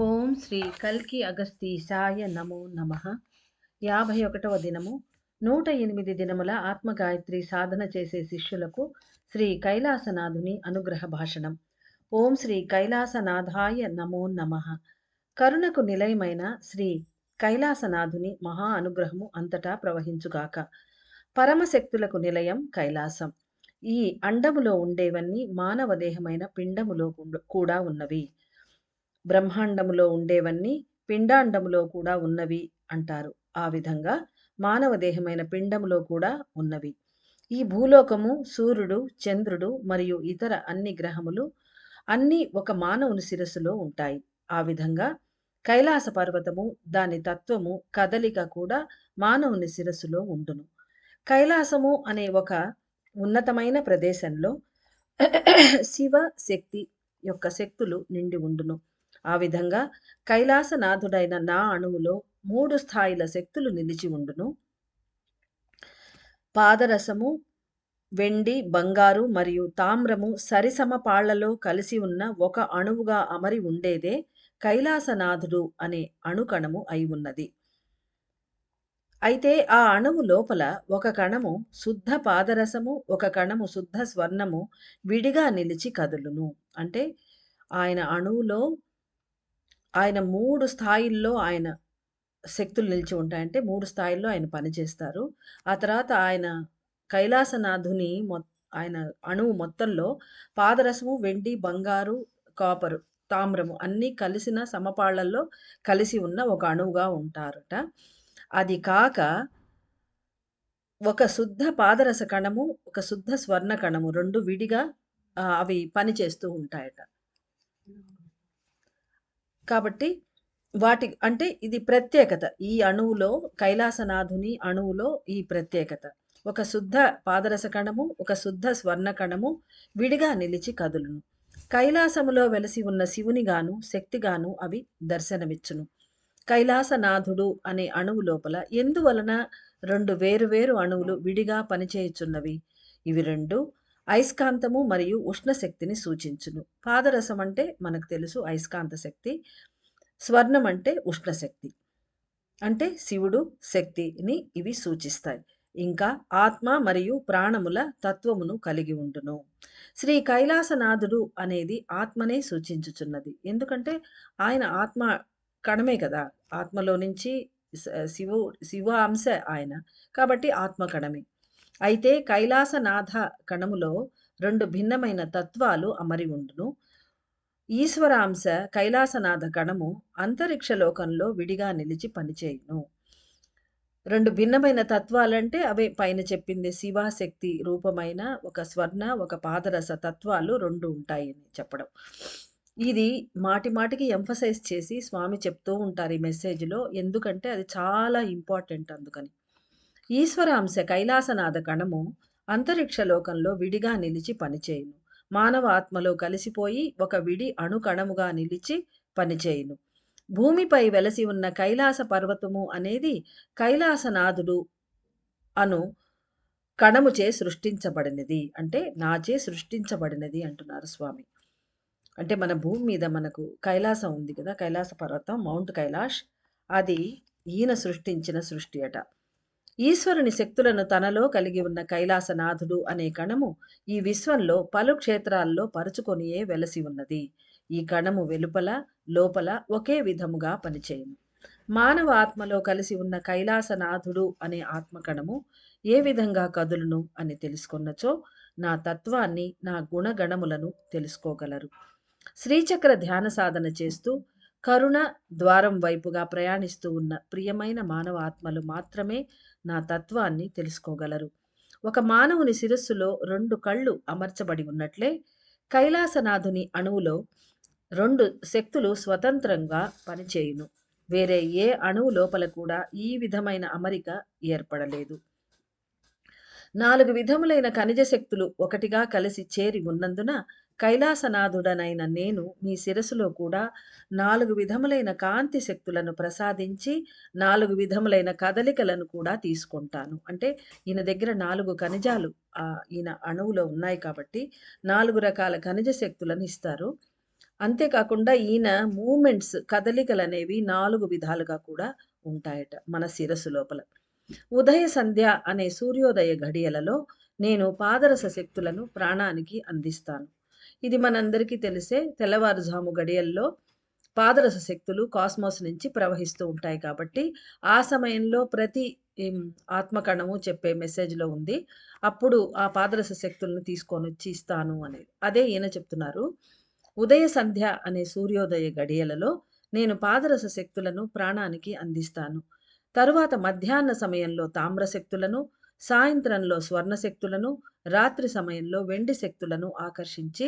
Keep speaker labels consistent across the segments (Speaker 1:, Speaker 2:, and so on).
Speaker 1: ఓం శ్రీ కల్కి అగస్తీశాయ నమో నమః. 51వ దినము. 108 దినముల ఆత్మగాయత్రి సాధన చేసే శిష్యులకు శ్రీ కైలాసనాథుని అనుగ్రహ భాషణం. ఓం శ్రీ కైలాసనాథాయ నమో నమః. కరుణకు నిలయమైన శ్రీ కైలాసనాథుని మహా అనుగ్రహము అంతటా ప్రవహించుగాక. పరమశక్తులకు నిలయం కైలాసం. ఈ అండములో ఉండేవన్నీ మానవ దేహమైన పిండములో కూడా ఉన్నవి. బ్రహ్మాండములో ఉండేవన్నీ పిండాండములో కూడా ఉన్నవి అంటారు. ఆ విధంగా మానవ దేహమైన పిండములో కూడా ఉన్నవి. ఈ భూలోకము, సూర్యుడు, చంద్రుడు మరియు ఇతర అన్ని గ్రహములు అన్నీ ఒక మానవుని శిరస్సులో ఉంటాయి. ఆ విధంగా కైలాస పర్వతము, దాని తత్వము, కదలిక కూడా మానవుని శిరస్సులో ఉండును. కైలాసము అనే ఒక ఉన్నతమైన ప్రదేశంలో శివ శక్తి యొక్క శక్తులు నిండి ఉండును. ఆ విధంగా కైలాసనాథుడైన నా అణువులో 3 స్థాయిల శక్తులు నిలిచి ఉండును. పాదరసము, వెండి, బంగారు మరియు తామ్రము సరిసమపాళ్లలో కలిసి ఉన్న ఒక అణువుగా అమరి ఉండేదే కైలాసనాథుడు అనే అణుకణము అయి ఉన్నది. అయితే ఆ అణువు లోపల ఒక కణము శుద్ధ పాదరసము, ఒక కణము శుద్ధ స్వర్ణము విడిగా నిలిచి కదులును. అంటే ఆయన అణువులో ఆయన 3 స్థాయిల్లో ఆయన శక్తులు నిలిచి ఉంటాయంటే 3 స్థాయిల్లో ఆయన పనిచేస్తారు. ఆ తర్వాత ఆయన కైలాసనాథుని ఆయన అణువు మొత్తంలో పాదరసము, వెండి, బంగారు, కాపరు, తామ్రము అన్నీ కలిసిన సమపాళ్లలో కలిసి ఉన్న ఒక అణువుగా ఉంటారట. అది కాక ఒక శుద్ధ పాదరస కణము, ఒక శుద్ధ స్వర్ణ కణము 2 విడిగా అవి పనిచేస్తూ ఉంటాయట. కాబట్టి అంటే ఇది ప్రత్యేకత. ఈ అణువులో కైలాసనాథుని అణువులో ఈ ప్రత్యేకత. ఒక శుద్ధ పాదరస కణము, ఒక శుద్ధ స్వర్ణ కణము విడిగా నిలిచి కదులును. కైలాసములో వెలసి ఉన్న శివునిగాను శక్తిగాను అవి దర్శనమిచ్చును. కైలాసనాథుడు అనే అణువు లోపల ఎందువలన 2 వేరు అణువులు విడిగా పనిచేయుచున్నవి? ఇవి 2 అయస్కాంతము మరియు ఉష్ణశక్తిని సూచించును. పాదరసం అంటే మనకు తెలుసు అయస్కాంత శక్తి. స్వర్ణం అంటే ఉష్ణశక్తి. అంటే శివుడు, శక్తిని ఇవి సూచిస్తాయి. ఇంకా ఆత్మ మరియు ప్రాణముల తత్వమును కలిగి ఉండును. శ్రీ కైలాసనాథుడు అనేది ఆత్మనే సూచించుచున్నది. ఎందుకంటే ఆయన ఆత్మ కణమే కదా! ఆత్మలో నుంచి శివ అంశ ఆయన. కాబట్టి ఆత్మ కణమే. అయితే కైలాసనాథ కణములో 2 భిన్నమైన తత్వాలు అమరి ఉండును. ఈశ్వరాంశ కైలాసనాథ కణము అంతరిక్ష లోకంలో విడిగా నిలిచి పనిచేయును. 2 భిన్నమైన తత్వాలంటే అవే పైన చెప్పింది శివశక్తి రూపమైన ఒక స్వర్ణ, ఒక పాదరస తత్వాలు 2 ఉంటాయని చెప్పడం. ఇది మాటికి ఎంఫసైజ్ చేసి స్వామి చెప్తూ ఉంటారు ఈ మెసేజ్‌లో. ఎందుకంటే అది చాలా ఇంపార్టెంట్ అందుకని. ఈశ్వరాంశ కైలాసనాథ కణము అంతరిక్ష లోకంలో విడిగా నిలిచి పనిచేయును. మానవ ఆత్మలో కలిసిపోయి ఒక విడి అణుకణముగా నిలిచి పనిచేయును. భూమిపై వెలసి ఉన్న కైలాస పర్వతము అనేది కైలాసనాథుడు అను కణముచే సృష్టించబడినది. అంటే నాచే సృష్టించబడినది అంటున్నారు స్వామి. అంటే మన భూమి మీద మనకు కైలాసం ఉంది కదా! కైలాస పర్వతం మౌంట్ కైలాష్. అది ఈయన సృష్టించిన సృష్టి అట. ఈశ్వరుని శక్తులను తనలో కలిగి ఉన్న కైలాసనాథుడు అనే కణము ఈ విశ్వంలో పలు క్షేత్రాల్లో పరుచుకొనియే వెలసి ఉన్నది. ఈ కణము వెలుపల, లోపల ఒకే విధముగా పనిచేయును. మానవ ఆత్మలో కలిసి ఉన్న కైలాసనాథుడు అనే ఆత్మకణము ఏ విధంగా కదులును అని తెలుసుకొన్నచో నా తత్వాన్ని, నా గుణగణములను తెలుసుకోగలరు. శ్రీచక్ర ధ్యాన సాధన చేస్తూ కరుణ ద్వారం వైపుగా ప్రయాణిస్తూ ఉన్న ప్రియమైన మానవ ఆత్మలు మాత్రమే నా తత్వాన్ని తెలుసుకోగలరు. ఒక మానవుని శిరస్సులో 2 కళ్ళు అమర్చబడి ఉన్నట్లే కైలాసనాథుని అణువులో 2 శక్తులు స్వతంత్రంగా పనిచేయును. వేరే ఏ అణువు లోపల కూడా ఈ విధమైన అమరిక ఏర్పడలేదు. 4 విధములైన ఖనిజ శక్తులు ఒకటిగా కలిసి చేరి ఉన్నందున కైలాసనాథుడనైన నేను మీ శిరస్సులో కూడా 4 విధములైన కాంతి శక్తులను ప్రసాదించి 4 విధములైన కదలికలను కూడా తీసుకుంటాను. అంటే ఈయన దగ్గర 4 ఖనిజాలు ఈయన అణువులో ఉన్నాయి కాబట్టి 4 రకాల ఖనిజ శక్తులను ఇస్తారు. అంతేకాకుండా ఈయన మూవ్‌మెంట్స్ కదలికలనేవి 4 విధాలుగా కూడా ఉంటాయట మన శిరస్సు లోపల. ఉదయ సంధ్య అనే సూర్యోదయ ఘడియలలో నేను పాదరస శక్తులను ప్రాణానికి అందిస్తాను. ఇది మనందరికీ తెలిసే తెల్లవారుజాము గడియల్లో పాదరస శక్తులు కాస్మోస్ నుంచి ప్రవహిస్తూ ఉంటాయి కాబట్టి, ఆ సమయంలో ప్రతి హ్మ్, ఆత్మకణము చెప్పే మెసేజ్‌లో ఉంది. అప్పుడు ఆ పాదరస శక్తులను తీసుకొనొచ్చి ఇస్తాను అనేది. అదే ఈయన చెప్తున్నారు. ఉదయ సంధ్య అనే సూర్యోదయ గడియలలో నేను పాదరస శక్తులను ప్రాణానికి అందిస్తాను. తరువాత మధ్యాహ్న సమయంలో తామ్ర శక్తులను, సాయంత్రంలో స్వర్ణ శక్తులను, రాత్రి సమయంలో వెండి శక్తులను ఆకర్షించి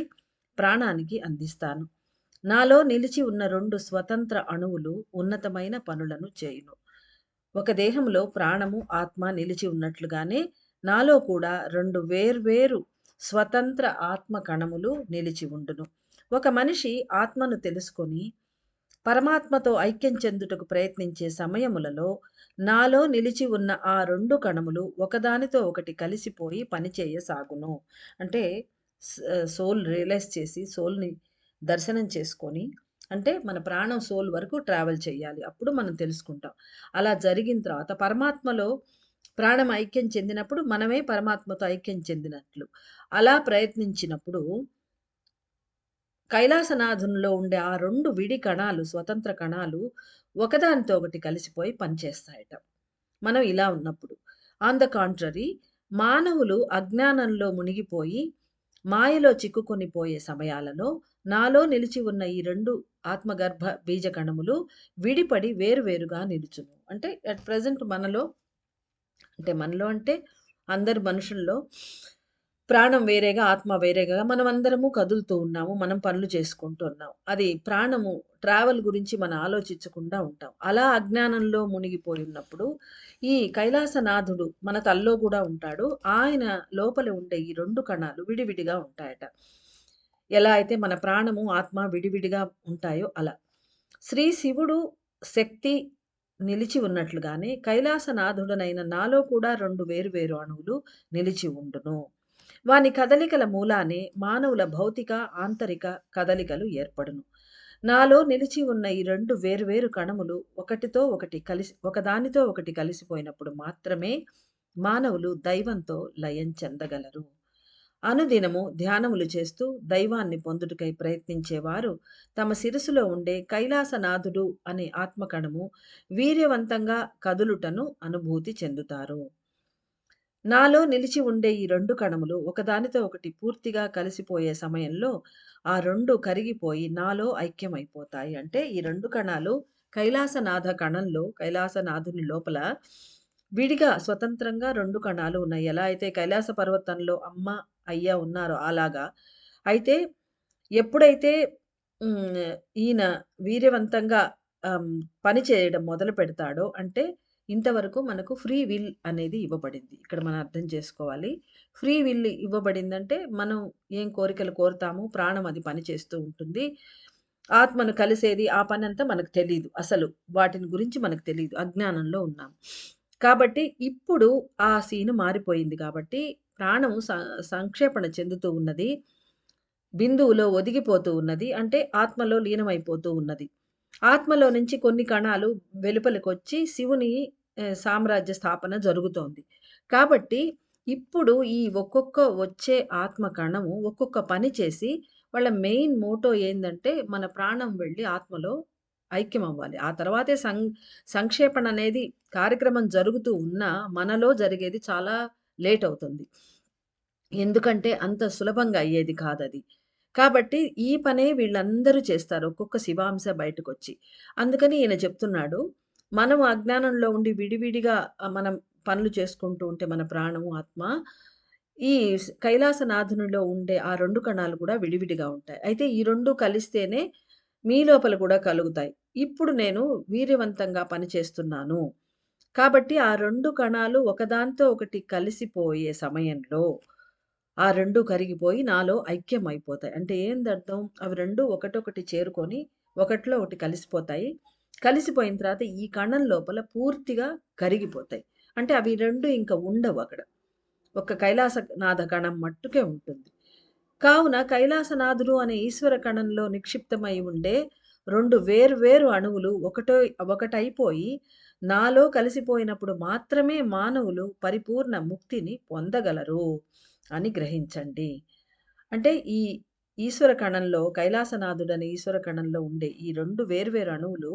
Speaker 1: ప్రాణానికి అందిస్తాను. నాలో నిలిచి ఉన్న 2 స్వతంత్ర అణువులు ఉన్నతమైన పనులను చేయును. ఒక దేహంలో ప్రాణము, ఆత్మ నిలిచి ఉన్నట్లుగానే నాలో కూడా 2 వేర్వేరు స్వతంత్ర ఆత్మ కణములు నిలిచి ఉండును. ఒక మనిషి ఆత్మను తెలుసుకొని పరమాత్మతో ఐక్యం చెందుటకు ప్రయత్నించే సమయములలో నాలో నిలిచి ఉన్న ఆ 2 కణములు ఒకదానితో ఒకటి కలిసిపోయి పనిచేయసాగును. అంటే సోల్ రియలైజ్ చేసి సోల్‌ని దర్శనం చేసుకొని, అంటే మన ప్రాణం సోల్ వరకు ట్రావెల్ చేయాలి. అప్పుడు మనం తెలుసుకుంటాం. అలా జరిగిన తర్వాత పరమాత్మలో ప్రాణం ఐక్యం చెందినప్పుడు మనమే పరమాత్మతో ఐక్యం చెందినట్లు. అలా ప్రయత్నించినప్పుడు కైలాసనాథునిలో ఉండే ఆ 2 విడి కణాలు, స్వతంత్ర కణాలు ఒకదానితో ఒకటి కలిసిపోయి పనిచేస్తాయట. మనం ఇలా ఉన్నప్పుడు. ఆన్ ద కాంట్రరీ మానవులు అజ్ఞానంలో మునిగిపోయి, మాయలో చిక్కుకొని పోయే సమయాలలో నాలో నిలిచి ఉన్న ఈ 2 ఆత్మగర్భ బీజ కణములు విడిపడి వేరువేరుగా నిలుచును. అంటే అట్ ప్రెజెంట్ మనలో అంటే అందరు మనుషుల్లో ప్రాణం వేరేగా, ఆత్మ వేరేగా మనమందరము కదులుతూ ఉన్నాము. మనం పనులు చేసుకుంటూ ఉన్నాం. అది ప్రాణము ట్రావెల్ గురించి మనం ఆలోచించకుండా ఉంటాం. అలా అజ్ఞానంలో మునిగిపోయి ఉన్నప్పుడు, ఈ కైలాసనాథుడు మన తల్లో గూడా ఉంటాడు. ఆయన లోపల ఉండే ఈ 2 కణాలు విడివిడిగా ఉంటాయట. ఎలా అయితే మన ప్రాణము, ఆత్మ విడివిడిగా ఉంటాయో అలా. శ్రీ శివుడు శక్తి నిలిచి ఉన్నట్లుగానే కైలాసనాథుడనైన నాలో కూడా 2 వేరు వేరు అణువులు నిలిచి ఉండును. వాని కదలికల మూలానే మానవుల భౌతిక, ఆంతరిక కదలికలు ఏర్పడును. నాలో నిలిచి ఉన్న ఈ 2 వేర్వేరు కణములు ఒకదానితో ఒకటి కలిసిపోయినప్పుడు మాత్రమే మానవులు దైవంతో లయం చెందగలరు. అనుదినము ధ్యానములు చేస్తూ దైవాన్ని పొందుటకై ప్రయత్నించేవారు తమ శిరసులో ఉండే కైలాసనాథుడు అనే ఆత్మకణము వీర్యవంతంగా కదులుటను అనుభూతి చెందుతారు. నాలో నిలిచి ఉండే ఈ 2 కణములు ఒకదానితో ఒకటి పూర్తిగా కలిసిపోయే సమయంలో ఆ 2 కరిగిపోయి నాలో ఐక్యమైపోతాయి. అంటే ఈ 2 కణాలు కైలాసనాథ కణంలో, కైలాసనాథుని లోపల విడిగా స్వతంత్రంగా 2 కణాలు ఉన్నాయి. ఎలా అయితే కైలాస పర్వతంలో అమ్మ, అయ్య ఉన్నారో అలాగా. అయితే ఎప్పుడైతే హ్మ్. ఈయన వీర్యవంతంగా పని చేయడం మొదలుపెడతాడో అంటే ఇంతవరకు మనకు ఫ్రీ విల్ అనేది ఇవ్వబడింది. ఇక్కడ మనం అర్థం చేసుకోవాలి. ఫ్రీ విల్ ఇవ్వబడిందంటే మనం ఏం కోరికలు కోరుతామో ప్రాణం అది పని చేస్తూ ఉంటుంది. ఆత్మను కలిసేది ఆ పనంతా మనకు తెలీదు. అసలు వాటిని గురించి మనకు తెలీదు. అజ్ఞానంలో ఉన్నాం. కాబట్టి ఇప్పుడు ఆ సీన్ మారిపోయింది కాబట్టి ప్రాణం సంక్షేపణ చెందుతూ ఉన్నది. బిందువులో ఒదిగిపోతూ ఉన్నది. అంటే ఆత్మలో లీనమైపోతూ ఉన్నది. ఆత్మలో నుంచి కొన్ని కణాలు వెలుపలికొచ్చి శివుని సామ్రాజ్య స్థాపన జరుగుతోంది. కాబట్టి ఇప్పుడు ఈ ఒక్కొక్క వచ్చే ఆత్మ కణము ఒక్కొక్క పని చేసి వాళ్ళ మెయిన్ మోటో ఏందంటే మన ప్రాణం వెళ్ళి ఆత్మలో ఐక్యమవ్వాలి. ఆ తర్వాతే సంక్షేపణ అనేది కార్యక్రమం జరుగుతూ ఉన్నా మనలో జరిగేది చాలా లేట్ అవుతుంది. ఎందుకంటే అంత సులభంగా అయ్యేది కాదది. కాబట్టి ఈ పనే వీళ్ళందరూ చేస్తారు. ఒక్కొక్క శివాంశ బయటకొచ్చి. అందుకని ఈయన చెప్తున్నాడు. మనం అజ్ఞానంలో ఉండి విడివిడిగా మనం పనులు చేసుకుంటూ ఉంటే మన ప్రాణము, ఆత్మ ఈ కైలాసనాథునిలో ఉండే ఆ 2 కణాలు కూడా విడివిడిగా ఉంటాయి. అయితే ఈ 2 కలిస్తేనే మీ లోపల కూడా కలుగుతాయి. ఇప్పుడు నేను వీర్యవంతంగా పనిచేస్తున్నాను. కాబట్టి ఆ 2 కణాలు ఒకదానితో ఒకటి కలిసిపోయే సమయంలో ఆ 2 కరిగిపోయి నాలో ఐక్యమైపోతాయి. అంటే ఏందర్థం? అవి 2 ఒకటొకటి చేరుకొని ఒకటిలో ఒకటి కలిసిపోతాయి. కలిసిపోయిన తర్వాత ఈ కణం లోపల పూర్తిగా కరిగిపోతాయి. అంటే అవి 2 ఇంక ఉండవక్కడ. ఒక్క కైలాసనాథ కణం మట్టుకే ఉంటుంది. కావున కైలాసనాథుడు అనే ఈశ్వర కణంలో నిక్షిప్తమై ఉండే 2 వేర్వేరు అణువులు ఒకటైపోయి నాలో కలిసిపోయినప్పుడు మాత్రమే మానవులు పరిపూర్ణ ముక్తిని పొందగలరు అని గ్రహించండి. అంటే ఈ ఈశ్వర కణంలో కైలాసనాథుడనే ఈశ్వర కణంలో ఉండే ఈ 2 వేర్వేరు అణువులు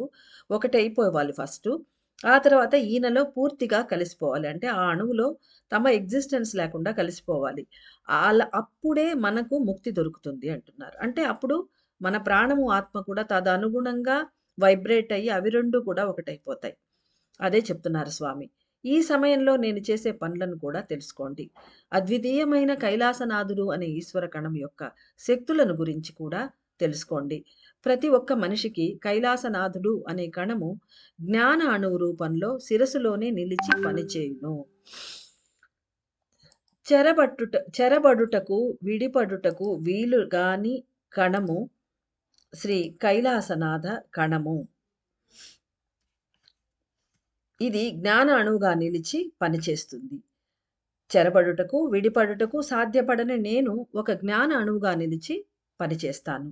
Speaker 1: ఒకటైపోవాలి ఫస్టు. ఆ తర్వాత ఈయనలో పూర్తిగా కలిసిపోవాలి. అంటే ఆ అణువులో తమ ఎగ్జిస్టెన్స్ లేకుండా కలిసిపోవాలి. అప్పుడే మనకు ముక్తి దొరుకుతుంది అంటున్నారు. అంటే అప్పుడు మన ప్రాణము, ఆత్మ కూడా తదనుగుణంగా వైబ్రేట్ అయ్యి అవి 2 కూడా ఒకటైపోతాయి. అదే చెప్తున్నారు స్వామి. ఈ సమయంలో నేను చేసే పనులను కూడా తెలుసుకోండి. అద్వితీయమైన కైలాసనాథుడు అనే ఈశ్వర కణం యొక్క శక్తులను గురించి కూడా తెలుసుకోండి. ప్రతి ఒక్క మనిషికి కైలాసనాథుడు అనే కణము జ్ఞాన అణువు రూపంలో శిరస్సులోనే నిలిచి పనిచేయును. చెరబడుటకు విడిపడుటకు వీలుగాని కణము శ్రీ కైలాసనాథ కణము. ఇది జ్ఞాన అణువుగా నిలిచి పనిచేస్తుంది. చెరబడుటకు, విడిపడుటకు సాధ్యపడని నేను ఒక జ్ఞాన అణువుగా నిలిచి పనిచేస్తాను.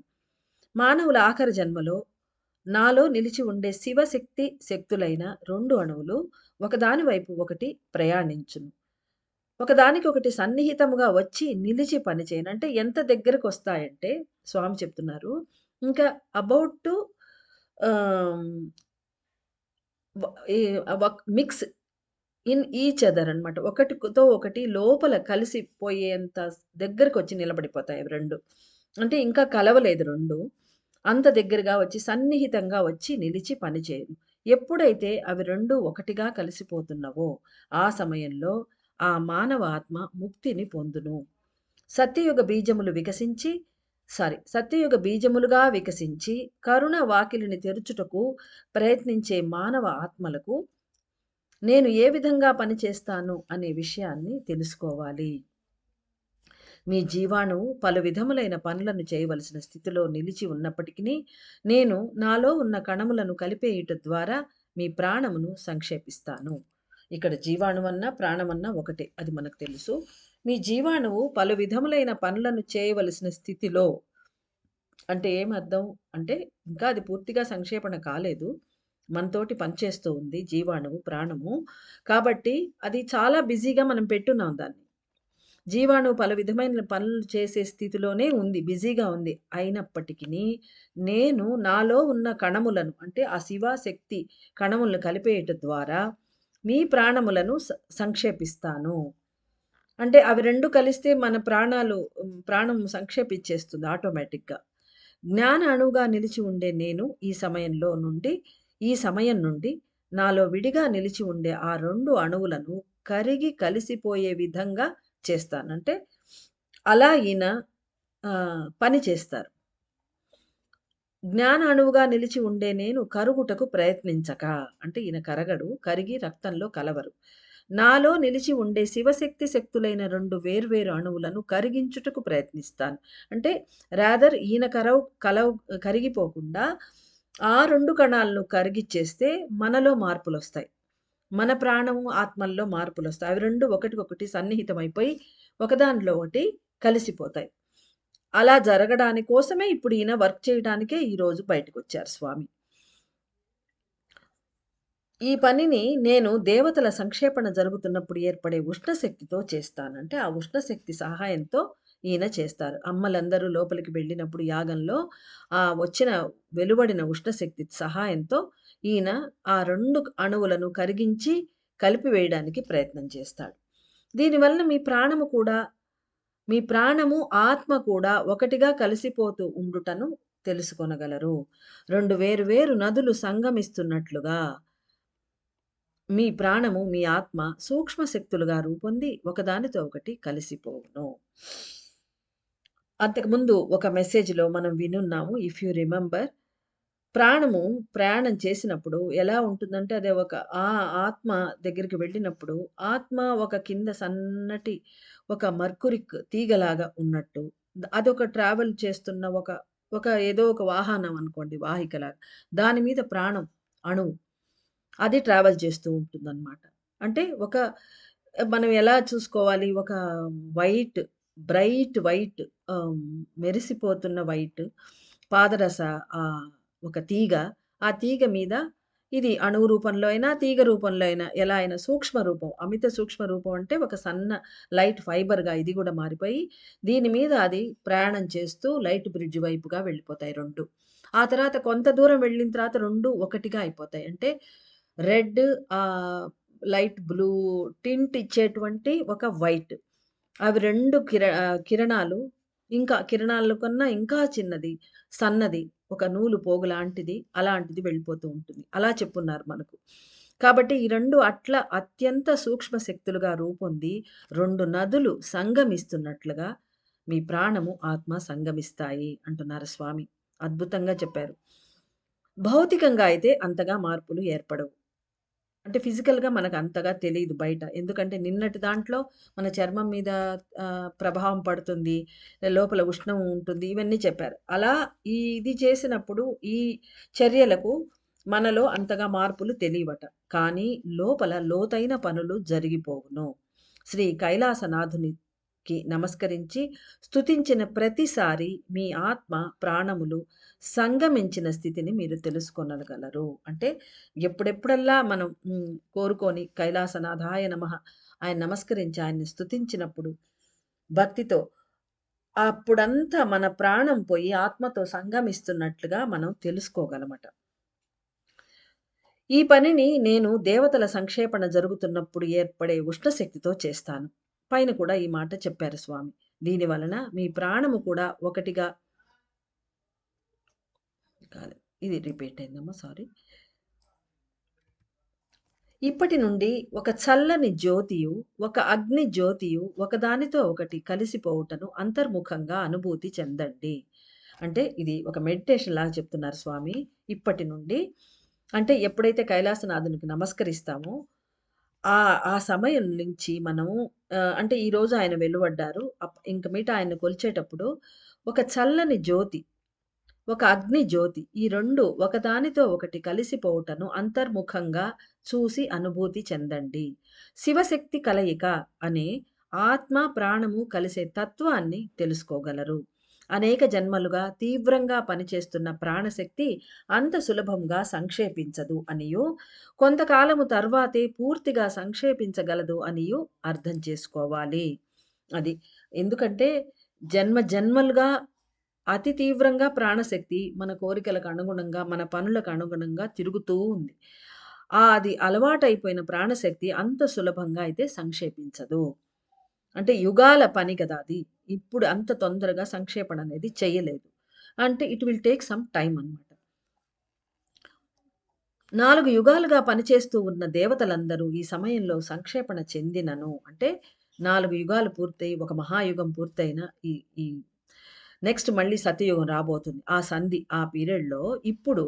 Speaker 1: మానవుల ఆఖరి జన్మలో నాలో నిలిచి ఉండే శివశక్తి శక్తులైన 2 అణువులు ఒకదాని వైపు ఒకటి ప్రయాణించును. ఒకదానికొకటి సన్నిహితముగా వచ్చి నిలిచి పనిచేయను. అంటే ఎంత దగ్గరకొస్తాయంటే స్వామి చెప్తున్నారు. ఇంకా అబౌట్ టు ఆహ్, వ ఈ మిక్స్ ఇన్ ఈచ్ అదర్ అనమాట. ఒకటితో ఒకటి లోపల కలిసిపోయేంత దగ్గరకొచ్చి నిలబడిపోతాయి అవి 2. అంటే ఇంకా కలవలేదు 2. అంత దగ్గరగా వచ్చి సన్నిహితంగా వచ్చి నిలిచి పనిచేయును. ఎప్పుడైతే అవి 2 ఒకటిగా కలిసిపోతున్నవో ఆ సమయంలో ఆ మానవ ఆత్మ ముక్తిని పొందును. సత్యయుగ బీజములు వికసించి సత్యయుగ బీజములుగా వికసించి కరుణ వాకిలిని తెరుచుటకు ప్రయత్నించే మానవ ఆత్మలకు నేను ఏ విధంగా పనిచేస్తాను అనే విషయాన్ని తెలుసుకోవాలి. మీ జీవాణువు పలు విధములైన పనులను చేయవలసిన స్థితిలో నిలిచి ఉన్నప్పటికినీ నేను నాలో ఉన్న కణములను కలిపేయుట ద్వారా మీ ప్రాణమును సంక్షేపిస్తాను. ఇక్కడ జీవాణువన్నా ప్రాణమన్నా ఒకటే, అది మనకు తెలుసు. మీ జీవాణువు పలు విధములైన పనులను చేయవలసిన స్థితిలో అంటే ఏమర్థం అంటే ఇంకా అది పూర్తిగా సంక్షేపణ కాలేదు. మనతోటి పనిచేస్తూ ఉంది జీవాణువు, ప్రాణము. కాబట్టి అది చాలా బిజీగా మనం పెట్టున్నాం దాన్ని. జీవాణువు పలు విధమైన పనులు చేసే స్థితిలోనే ఉంది. బిజీగా ఉంది. అయినప్పటికిని నేను నాలో ఉన్న కణములను అంటే ఆ శివశక్తి కణములను కలిపేయట ద్వారా మీ ప్రాణములను సంక్షేపిస్తాను. అంటే అవి 2 కలిస్తే మన ప్రాణం సంక్షేపిచ్చేస్తుంది ఆటోమేటిక్‌గా. జ్ఞాన అణువుగా నిలిచి ఉండే నేను ఈ సమయం నుండి నాలో విడిగా నిలిచి ఉండే ఆ 2 అణువులను కరిగి కలిసిపోయే విధంగా చేస్తాను. అంటే అలా ఈయన పని చేస్తారు. జ్ఞాన అణువుగా నిలిచి ఉండే నేను కరుగుటకు ప్రయత్నించక అంటే ఈయన కరగడు, కరిగి రక్తంలో కలవరు. నాలో నిలిచి ఉండే శివశక్తి శక్తులైన 2 వేర్వేరు అణువులను కరిగించుటకు ప్రయత్నిస్తాను. అంటే రాదర్ ఈయన కరిగిపోకుండా ఆ 2 కణాలను కరిగిచ్చేస్తే మనలో మార్పులొస్తాయి. మన ప్రాణము, ఆత్మల్లో మార్పులొస్తాయి. అవి 2 ఒకటికొకటి సన్నిహితమైపోయి ఒకదానిలో ఒకటి కలిసిపోతాయి. అలా జరగడాని కోసమే ఇప్పుడు ఈయన వర్క్ చేయడానికే ఈరోజు బయటకొచ్చారు స్వామి. ఈ పనిని నేను దేవతల సంక్షేపణ జరుగుతున్నప్పుడు ఏర్పడే ఉష్ణశక్తితో చేస్తాను. అంటే ఆ ఉష్ణశక్తి సహాయంతో ఈయన చేస్తారు. అమ్మలందరూ లోపలికి వెళ్ళినప్పుడు యాగంలో వెలువడిన ఉష్ణశక్తి సహాయంతో ఈయన ఆ 2 అణువులను కరిగించి కలిపివేయడానికి ప్రయత్నం చేస్తాడు. దీనివలన మీ ప్రాణము, ఆత్మ కూడా ఒకటిగా కలిసిపోతూ ఉండుటను తెలుసుకొనగలరు. 2 వేరు వేరు నదులు సంగమిస్తున్నట్లుగా మీ ప్రాణము, మీ ఆత్మ సూక్ష్మ శక్తులుగా రూపొంది ఒకదానితో ఒకటి కలిసిపోవును. అంతకుముందు ఒక మెసేజ్‌లో మనం వినున్నాము. ఇఫ్ యూ రిమెంబర్ ప్రాణము ప్రయాణం చేసినప్పుడు ఎలా ఉంటుందంటే, అదే ఆత్మ దగ్గరికి వెళ్ళినప్పుడు, ఆత్మ ఒక కింద సన్నటి ఒక మర్కురిక్ తీగలాగా ఉన్నట్టు, అదొక ట్రావెల్ చేస్తున్న ఒక ఏదో ఒక వాహనం అనుకోండి, వాహికలాగా. దాని మీద ప్రాణం, అణువు అది ట్రావెల్ చేస్తూ ఉంటుందనమాట. అంటే మనం ఎలా చూసుకోవాలి, ఒక వైట్ బ్రైట్ వైట్, ఆహ్, మెరిసిపోతున్న వైట్ పాదరస, ఆహ్, ఒక తీగ. ఆ తీగ మీద ఇది అణువు రూపంలో అయినా, తీగ రూపంలో అయినా, ఎలా అయినా సూక్ష్మ రూపం, అమిత సూక్ష్మ రూపం అంటే ఒక సన్న లైట్ ఫైబర్‌గా ఇది గూడా మారిపోయి, దీని మీద అది ప్రయాణం చేస్తూ లైట్ బ్రిడ్జ్ వైపుగా వెళ్ళిపోతాయి 2. ఆ తర్వాత కొంత దూరం వెళ్ళిన తర్వాత 2 ఒకటిగా అయిపోతాయి. అంటే రెడ్, ఆహ్, లైట్ బ్లూ టింట్ ఇచ్చేటువంటి ఒక వైట్. అవి 2 కిరణాలు, ఇంకా కిరణాల కన్నా ఇంకా చిన్నది, సన్నది, ఒక నూలు పోగు లాంటిది, అలాంటిది వెళ్ళిపోతూ ఉంటుంది. అలా చెప్పున్నారు మనకు. కాబట్టి ఈ 2 అట్లా అత్యంత సూక్ష్మ శక్తులుగా రూపొంది 2 నదులు సంగమిస్తున్నట్లుగా మీ ప్రాణము, ఆత్మ సంగమిస్తాయి అంటున్నారు స్వామి. అద్భుతంగా చెప్పారు. భౌతికంగా అయితే అంతగా మార్పులు ఏర్పడవు. అంటే ఫిజికల్‌గా మనకంతగా తెలీదు బయట. ఎందుకంటే నిన్నటి దాంట్లో మన చర్మం మీద ప్రభావం పడుతుంది. లోపల ఉష్ణం ఉంటుంది. ఇవన్నీ చెప్పారు. అలా ఇది చేసినప్పుడు ఈ చర్యలకు మనలో అంతగా మార్పులు తెలీవట. కానీ లోపల లోతైన పనులు జరిగిపోవును. శ్రీ కైలాసనాథునికి నమస్కరించి స్తుతించిన ప్రతిసారి మీ ఆత్మ, ప్రాణములు సంగమించిన స్థితిని మీరు తెలుసుకొనగలరు. అంటే ఎప్పుడెప్పుడల్లా మనం కోరుకొని కైలాసనాథాయ నమః ఆయన నమస్కరించి ఆయన్ని స్తుతించినప్పుడు భక్తితో అప్పుడంతా మన ప్రాణం పోయి ఆత్మతో సంగమిస్తున్నట్లుగా మనం తెలుసుకోగలమట. ఈ పనిని నేను దేవతల సంక్షేపణ జరుగుతున్నప్పుడు ఏర్పడే ఉష్ణశక్తితో చేస్తాను. పైన కూడా ఈ మాట చెప్పారు స్వామి. దీని వలన మీ ప్రాణము కూడా ఒకటిగా కాదు. ఇది రిపీట్ అయిందమ్మా, సారీ. ఇప్పటి నుండి ఒక చల్లని జ్యోతియు, ఒక అగ్ని జ్యోతియు ఒకదానితో ఒకటి కలిసిపోవుటను అంతర్ముఖంగా అనుభూతి చెందండి. అంటే ఇది ఒక మెడిటేషన్ లాగా చెప్తున్నారు స్వామి. ఇప్పటి నుండి అంటే ఎప్పుడైతే కైలాసనాథునికి నమస్కరిస్తామో, ఆ సమయం నుంచి మనము అంటే ఈరోజు ఆయన వెలువడ్డారు. ఇంక మీట ఆయన్ని కొలిచేటప్పుడు ఒక చల్లని జ్యోతి, ఒక అగ్ని జ్యోతి, ఈ 2 ఒకదానితో ఒకటి కలిసిపోవుటను అంతర్ముఖంగా చూసి అనుభూతి చెందండి. శివశక్తి కలయిక అనే ఆత్మ, ప్రాణము కలిసే తత్వాన్ని తెలుసుకోగలరు. అనేక జన్మలుగా తీవ్రంగా పనిచేస్తున్న ప్రాణశక్తి అంత సులభంగా సంక్షేపించదు అనియు, కొంతకాలము తర్వాతే పూర్తిగా సంక్షేపించగలదు అనియు అర్థం చేసుకోవాలి. అది. ఎందుకంటే జన్మ జన్మలుగా అతి తీవ్రంగా ప్రాణశక్తి మన కోరికలకు అనుగుణంగా, మన పనులకు అనుగుణంగా తిరుగుతూ ఉంది. అది అలవాటైపోయిన ప్రాణశక్తి అంత సులభంగా అయితే సంక్షేపించదు. అంటే యుగాల పని కదా అది. ఇప్పుడు అంత తొందరగా సంక్షేపణ అనేది చేయలేదు. అంటే it will take some time అన్నమాట. 4 యుగాలుగా పనిచేస్తూ ఉన్న దేవతలందరూ ఈ సమయంలో సంక్షేపణ చెందినను అంటే 4 యుగాలు పూర్తయి, ఒక మహాయుగం పూర్తయిన ఈ ఈ నెక్స్ట్ మళ్ళీ సత్యయుగం రాబోతుంది. ఆ సంధి, ఆ పీరియడ్‌లో ఇప్పుడు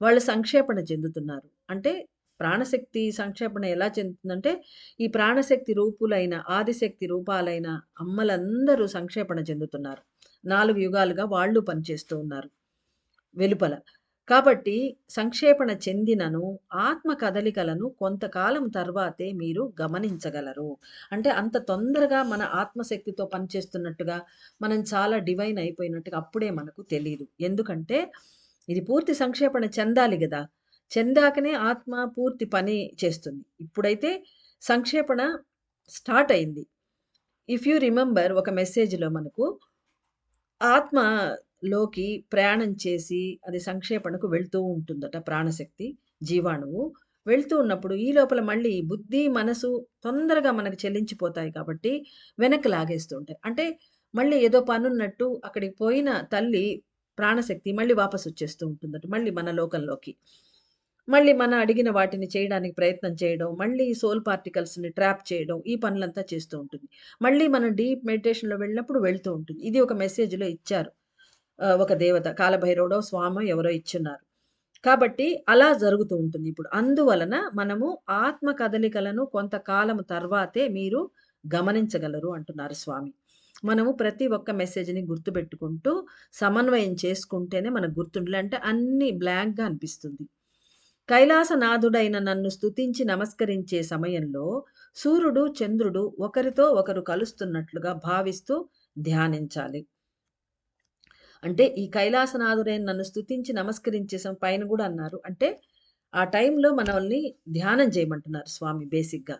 Speaker 1: వాళ్ళు సంక్షేపణ చెందుతున్నారు. అంటే ప్రాణశక్తి సంక్షేపణ ఎలా చెందుతుందంటే, ఈ ప్రాణశక్తి రూపులైన, ఆదిశక్తి రూపాలైన అమ్మలందరూ సంక్షేపణ చెందుతున్నారు. 4 యుగాలుగా వాళ్ళు పనిచేస్తూ ఉన్నారు వెలుపల. కాబట్టి సంక్షేపణ చెందినను ఆత్మ కదలికలను కొంతకాలం తర్వాతే మీరు గమనించగలరు. అంటే అంత తొందరగా మన ఆత్మశక్తితో పనిచేస్తున్నట్టుగా, మనం చాలా డివైన్ అయిపోయినట్టుగా అప్పుడే మనకు తెలీదు. ఎందుకంటే ఇది పూర్తి సంక్షేపణ చెందాలి గదా! చెందాకనే ఆత్మ పూర్తి పని చేస్తుంది. ఇప్పుడైతే సంక్షేపణ స్టార్ట్ అయింది. ఇఫ్ యూ రిమెంబర్ ఒక మెసేజ్‌లో మనకు ఆత్మలోకి ప్రయాణం చేసి అది సంక్షేపణకు వెళ్తూ ఉంటుందట ప్రాణశక్తి, జీవాణువు. వెళ్తూ ఉన్నప్పుడు ఈ లోపల మళ్ళీ బుద్ధి, మనసు తొందరగా మనకు చెలించిపోతాయి కాబట్టి వెనక్కి లాగేస్తూ ఉంటాయి. అంటే మళ్ళీ ఏదో పనున్నట్టు అక్కడికి పోయిన తల్లి ప్రాణశక్తి మళ్ళీ వాపసొచ్చేస్తూ ఉంటుందట. మళ్ళీ మన లోకంలోకి. మళ్ళీ మనం అడిగిన వాటిని చేయడానికి ప్రయత్నం చేయడం, మళ్ళీ సోల్ పార్టికల్స్‌ని ట్రాప్ చేయడం, ఈ పనులంతా చేస్తూ ఉంటుంది. మళ్ళీ మనం డీప్ మెడిటేషన్‌లో వెళ్ళినప్పుడు వెళ్తూ ఉంటుంది. ఇది ఒక మెసేజ్‌లో ఇచ్చారు. ఒక దేవత కాలభైరవుడో, స్వామో ఎవరో ఇచ్చున్నారు. కాబట్టి అలా జరుగుతూ ఉంటుంది ఇప్పుడు. అందువలన మనము ఆత్మ కదలికలను కొంతకాలం తర్వాతే మీరు గమనించగలరు అంటున్నారు స్వామి. మనము ప్రతి ఒక్క మెసేజ్‌ని గుర్తుపెట్టుకుంటూ, సమన్వయం చేసుకుంటేనే మనకు గుర్తుండాలి. అంటే అన్నీ బ్లాంక్‌గా అనిపిస్తుంది. కైలాసనాథుడైన నన్ను స్తుతించి నమస్కరించే సమయంలో సూర్యుడు, చంద్రుడు ఒకరితో ఒకరు కలుస్తున్నట్లుగా భావిస్తూ ధ్యానించాలి. అంటే ఈ కైలాసనాథుడైన నన్ను స్తుతించి నమస్కరించే పైన గూడా అన్నారు. అంటే ఆ టైంలో మనల్ని ధ్యానం చేయమంటున్నారు స్వామి బేసిక్‌గా.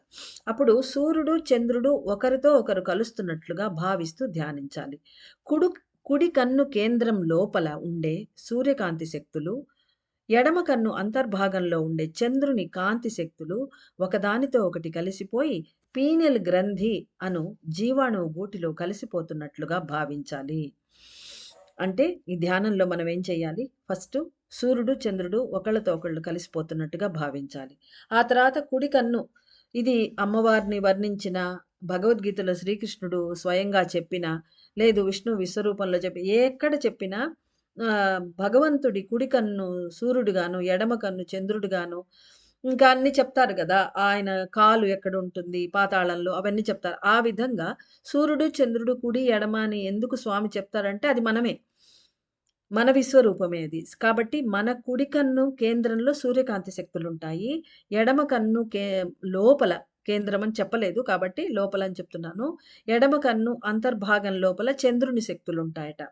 Speaker 1: అప్పుడు సూర్యుడు, చంద్రుడు ఒకరితో ఒకరు కలుస్తున్నట్లుగా భావిస్తూ ధ్యానించాలి. కుడు కుడి కన్ను కేంద్రం లోపల ఉండే సూర్యకాంతి శక్తులు, ఎడమ కన్ను అంతర్భాగంలో ఉండే చంద్రుని కాంతి శక్తులు ఒకదానితో ఒకటి కలిసిపోయి పీనియల్ గ్రంథి అను జీవాణువు గూటిలో కలిసిపోతున్నట్లుగా భావించాలి. అంటే ఈ ధ్యానంలో మనం ఏం చేయాలి? ఫస్టు సూర్యుడు, చంద్రుడు ఒకళ్ళతో ఒకళ్ళు కలిసిపోతున్నట్టుగా భావించాలి. ఆ తర్వాత కుడి కన్ను ఇది అమ్మవారిని వర్ణించిన, భగవద్గీతలో శ్రీకృష్ణుడు స్వయంగా చెప్పిన, లేదు విష్ణు విశ్వరూపంలో చెప్పి ఎక్కడ చెప్పినా భగవంతుడి కుడి కన్ను సూర్యుడుగాను, ఎడమ కన్ను చంద్రుడుగాను ఇంకా అన్నీ చెప్తారు గదా! ఆయన కాలు ఎక్కడుంటుంది పాతాళంలో అవన్నీ చెప్తారు. ఆ విధంగా సూర్యుడు, చంద్రుడు కుడి, ఎడమ అని ఎందుకు స్వామి చెప్తారంటే అది మనమే. మన విశ్వరూపమే అది. కాబట్టి మన కుడి కన్ను కేంద్రంలో సూర్యకాంతి శక్తులుంటాయి. ఎడమ కన్ను లోపల కేంద్రం అని చెప్పలేదు. కాబట్టి లోపలని చెప్తున్నాను. ఎడమ కన్ను అంతర్భాగం లోపల చంద్రుని శక్తులుంటాయట.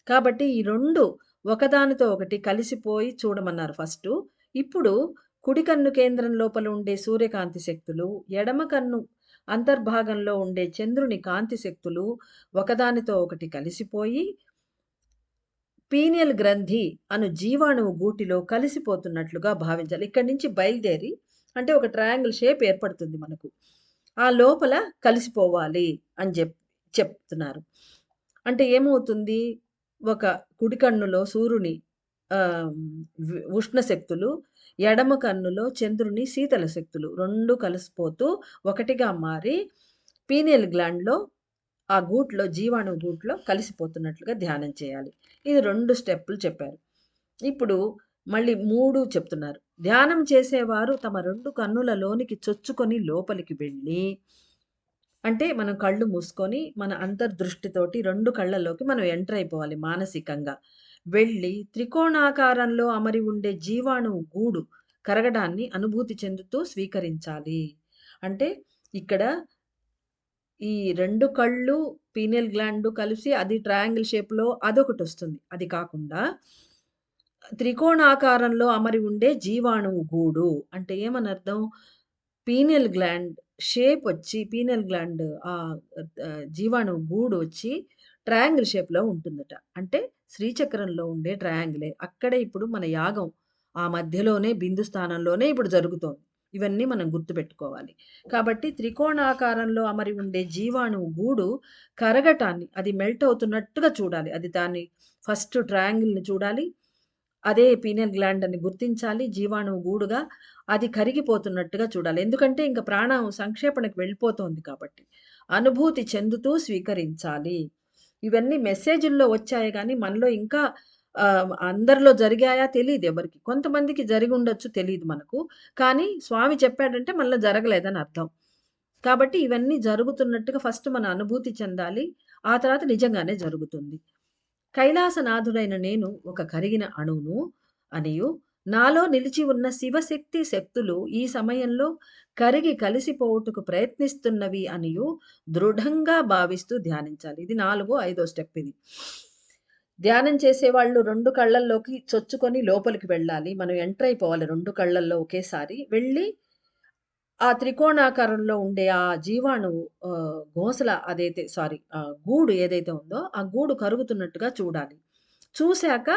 Speaker 1: కాబట్టి ఈ 2 ఒకదానితో ఒకటి కలిసిపోయి చూడమన్నారు ఫస్టు. ఇప్పుడు కుడి కన్ను కేంద్రం లోపల ఉండే సూర్యకాంతి శక్తులు, ఎడమ కన్ను అంతర్భాగంలో ఉండే చంద్రుని కాంతి శక్తులు ఒకదానితో ఒకటి కలిసిపోయి పీనియల్ గ్రంథి అను జీవాణువు గూటిలో కలిసిపోతున్నట్లుగా భావించాలి. ఇక్కడి నుంచి బయలుదేరి అంటే ఒక ట్రయాంగిల్ షేప్ ఏర్పడుతుంది మనకు. ఆ లోపల కలిసిపోవాలి అని చెప్తున్నారు. అంటే ఏమవుతుంది? ఒక కుడి కన్నులో సూర్యుని ఆహ్, ఉష్ణ శక్తులు, ఎడమ కన్నులో చంద్రుని శీతల శక్తులు 2 కలిసిపోతూ ఒకటిగా మారి పీనియల్ గ్లాండ్‌లో ఆ గూట్లో జీవాణువు గూట్లో కలిసిపోతున్నట్లుగా ధ్యానం చేయాలి. ఇది 2 స్టెప్పులు చెప్పారు. ఇప్పుడు మళ్ళీ 3 చెప్తున్నారు. ధ్యానం చేసేవారు తమ 2 కన్నులలోనికి చొచ్చుకొని లోపలికి వెళ్ళి అంటే మనం కళ్ళు మూసుకొని మన అంతర్దృష్టితోటి 2 కళ్ళలోకి మనం ఎంటర్ అయిపోవాలి మానసికంగా. వెళ్ళి త్రికోణాకారంలో అమరి ఉండే జీవాణువు గూడు కరగడాన్ని అనుభూతి చెందుతూ స్వీకరించాలి. అంటే ఇక్కడ ఈ 2 కళ్ళు, పీనియల్ గ్లాండ్ కలిసి అది ట్రయాంగిల్ షేప్‌లో అదొకటొస్తుంది. అది కాకుండా త్రికోణాకారంలో అమరి ఉండే జీవాణువు గూడు. అంటే ఏమనర్థం? పీనియల్ గ్లాండ్ షేపొచ్చి పీనియల్ గ్లాండ్ జీవాణువు గూడొచ్చి ట్రయాంగిల్ షేప్‌లో ఉంటుందట. అంటే శ్రీచక్రంలో ఉండే ట్రయాంగిలే. అక్కడే ఇప్పుడు మన యాగం ఆ మధ్యలోనే బిందు స్థానంలోనే ఇప్పుడు జరుగుతోంది. ఇవన్నీ మనం గుర్తుపెట్టుకోవాలి. కాబట్టి త్రికోణాకారంలో అమరి ఉండే జీవాణువు గూడు కరగటాన్ని అది మెల్ట్ అవుతున్నట్టుగా చూడాలి. అది దాన్ని ఫస్ట్ ట్రయాంగిల్‌ని చూడాలి. అదే పీనియల్ గ్లాండ్ అని గుర్తించాలి. జీవాణువు గూడుగా అది కరిగిపోతున్నట్టుగా చూడాలి. ఎందుకంటే ఇంక ప్రాణం సంక్షేపణకు వెళ్ళిపోతోంది కాబట్టి. అనుభూతి చెందుతూ స్వీకరించాలి. ఇవన్నీ మెసేజుల్లో వచ్చాయి గానీ, మనలో ఇంకా అందరిలో జరిగాయా తెలీదెవరికీ. కొంతమందికి జరిగుండొచ్చు తెలీదు మనకు. కానీ స్వామి చెప్పాడంటే మనలో జరగలేదని అర్థం. కాబట్టి ఇవన్నీ జరుగుతున్నట్టుగా ఫస్ట్ మన అనుభూతి చెందాలి. ఆ తర్వాత నిజంగానే జరుగుతుంది. కైలాసనాథుడైన నేను ఒక కరిగిన అణువును అనియు, నాలో నిలిచి ఉన్న శివశక్తి శక్తులు ఈ సమయంలో కరిగి కలిసిపోవుటకు ప్రయత్నిస్తున్నవి అనియు దృఢంగా భావిస్తూ ధ్యానించాలి. ఇది 4, 5 స్టెప్ ఇది. ధ్యానం చేసేవాళ్ళు 2 కళ్ళల్లోకి చొచ్చుకొని లోపలికి వెళ్ళాలి. మనం ఎంటర్ అయిపోవాలి 2 కళ్ళల్లో ఒకేసారి. వెళ్ళి ఆ త్రికోణాకారంలో ఉండే ఆ జీవాణువు ఘోసల అదైతే సారీ గూడు ఏదైతే ఉందో, ఆ గూడు కరుగుతున్నట్టుగా చూడాలి. చూసాక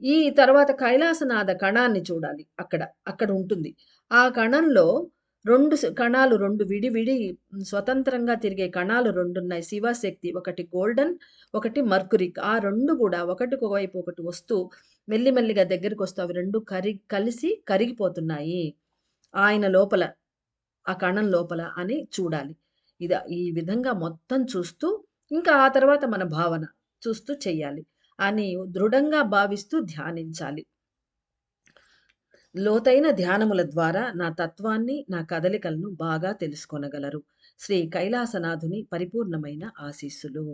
Speaker 1: ఈ తర్వాత కైలాసనాథ కణాన్ని చూడాలి అక్కడ. అక్కడ ఉంటుంది. ఆ కణంలో 2 కణాలు 2 విడి స్వతంత్రంగా తిరిగే కణాలు 2 ఉన్నాయి. శివశక్తి ఒకటి గోల్డెన్, ఒకటి మర్కురిక్. ఆ 2 గూడా ఒకటికి వైపు ఒకటి వస్తూ మెల్లిమెల్లిగా దగ్గరికొస్తూ అవి 2 కలిసి కరిగిపోతున్నాయి. ఆయన లోపల, ఆ కణం లోపల అని చూడాలి. ఈ విధంగా మొత్తం చూస్తూ ఇంకా ఆ తర్వాత మన భావన చూస్తూ చెయ్యాలి. అని దృఢంగా భావిస్తూ ధ్యానించాలి. లోతైన ధ్యానముల ద్వారా నా తత్వాన్ని, నా కదలికలను బాగా తెలుసుకొనగలరు. శ్రీ కైలాసనాథుని పరిపూర్ణమైన ఆశీస్సులు.